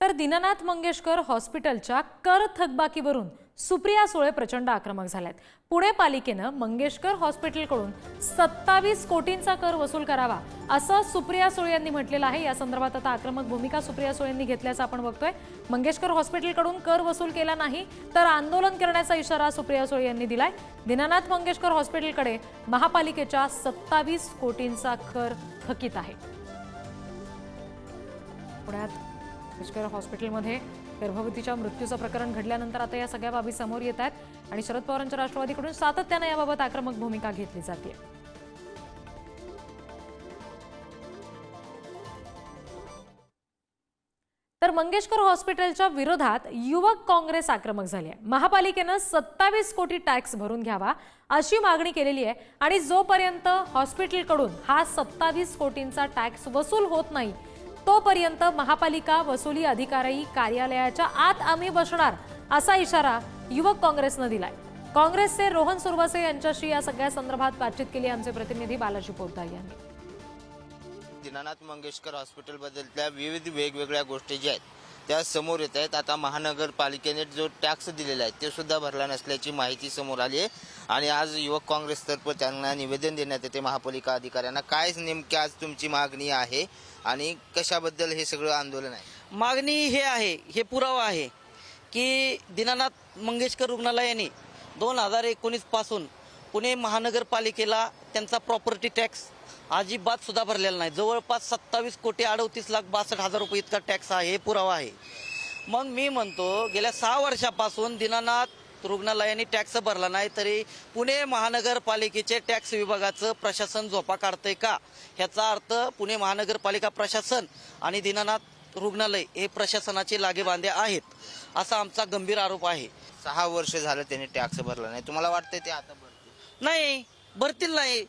तर दीनानाथ मंगेशकर हॉस्पिटलच्या कर थकबाकीवरून सुप्रिया सुळे प्रचंड आक्रमक झाल्यात। पुणे पालिकेनं मंगेशकर हॉस्पिटलकडून 27 कोटींचा कर वसूल करावा असं सुप्रिया सुळे यांनी म्हटलेलं आहे। या संदर्भात आता आक्रमक भूमिका सुप्रिया सुळे यांनी घेतल्याचं आपण बघतोय। मंगेशकर हॉस्पिटलकडून कर वसूल केला नाही तर आंदोलन करण्याचा इशारा सुप्रिया सुळे यांनी दिलाय। दीनानाथ मंगेशकर हॉस्पिटलकडे महापालिकेच्या 27 कोटींचा कर थकीत आहे। पुण्यात मंगेशकर हॉस्पिटलमध्ये गर्भवतीच्या मृत्यूचं प्रकरण घडल्यानंतर आता या सगळ्या बाबी समोर येत आहेत आणि शरद पवारांच्या राष्ट्रवादीकडून सातत्याने याबाबत आक्रमक भूमिका घेतली जाते। तर मंगेशकर हॉस्पिटलच्या विरोधात युवक काँग्रेस आक्रमक झाली आहे। महापालिकेनं 27 कोटी टॅक्स भरून घ्यावा अशी मागणी केलेली आहे आणि जोपर्यंत हॉस्पिटलकडून हा 27 कोटींचा टॅक्स वसूल होत नाही तोपर्यंत महापालिका वसुली अधिकारी कार्यालयाच्या आत आम्ही बसणार असा इशारा युवक काँग्रेसने दिलाय। काँग्रेसचे रोहन सुरवसे यांच्याशी या सगळ्या संदर्भात बातचीत केली आमचे प्रतिनिधी बालाजी पोद्दार यांनी। दीनानाथ मंगेशकर हॉस्पिटल बद्दलच्या विविध वेगवेगळ्या गोष्टी ज्या आहेत त्या समोर येत आहेत। आता महानगरपालिकेने जो टॅक्स दिलेला आहे ते सुद्धा भरला नसल्याची माहिती समोर आली आहे आणि आज युवक काँग्रेसतर्फे त्यांना निवेदन देण्यात येते महापालिका अधिकाऱ्यांना। काय नेमकी आज तुमची मागणी आहे आणि कशाबद्दल हे सगळं आंदोलन आहे? मागणी हे आहे, हे पुरावा आहे की दीनानाथ मंगेशकर रुग्णालयाने 2019 पासून पुणे महानगरपालिकेला त्यांचा प्रॉपर्टी टॅक्स अजिबात सुद्धा भरलेला नाही। जवळपास 27,38,62,हजार रुपये इतका टॅक्स आहे, हे पुरावा आहे। मग मी म्हणतो गेल्या 6 वर्षापासून दीनानाथ रुग्णालयाने टॅक्स भरला नाही तरी पुणे महानगरपालिकेचे टॅक्स विभागाचं प्रशासन झोपा काढतंय का? ह्याचा अर्थ पुणे महानगरपालिका प्रशासन आणि दीनानाथ रुग्णालय हे प्रशासनाचे लागेबांधे आहेत असा आमचा गंभीर आरोप आहे। 6 वर्ष झालं त्यांनी टॅक्स भरला नाही, तुम्हाला वाटतंय ते आता भरतील? नाही, भरतील नाही।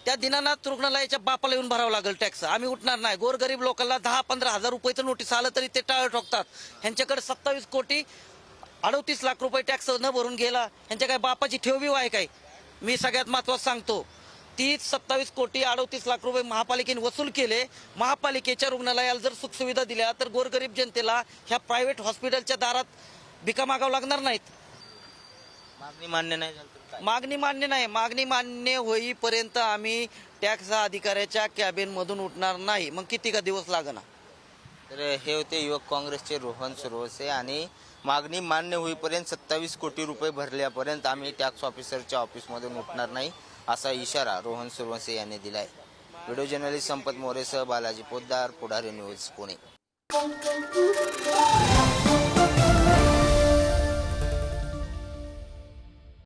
त्या दीनानाथ रुग्णालयाच्या बापाला येऊन भरावं लागेल टॅक्स, आम्ही उठणार नाही। गोरगरीब लोकांना 10-15 हजार रुपयाचं नोटीस आलं तरी ते टाळ ठोकतात। ह्यांच्याकडे 27 कोटी 38 लाख रुपये टॅक्स न भरून गेला, ह्यांच्या काय बापाची ठेवबीव आहे काय? मी सगळ्यात महत्त्वाचं सांगतो, 27 कोटी 38 लाख रुपये महापालिकेने वसूल केले। महापालिकेच्या रुग्णालयाला जर सुखसुविधा दिल्या तर गोरगरीब जनतेला ह्या प्रायव्हेट हॉस्पिटलच्या दारात भिका मागावं लागणार नाहीत। मागणी मान्य नाही झाली तर काय? मागणी मान्य नाही, मागणी मान्य होईपर्यंत आम्ही टॅक्स अधिकाऱ्याच्या कॅबिन मधून उठणार नाही। मग किती का दिवस लागणार? तर हे होते युवक काँग्रेसचे रोहन सुरवसे आणि मागणी मान्य होईपर्यंत 27 कोटी रुपये भरल्यापर्यंत आम्ही टॅक्स ऑफिसरच्या ऑफिसमधून उठणार नाही असा इशारा रोहन सुरवसे यांनी दिलाय। व्हिडिओ जर्नलिस्ट संपत मोरेसह बालाजी पोद्दार, पुढारी न्यूज, पुणे।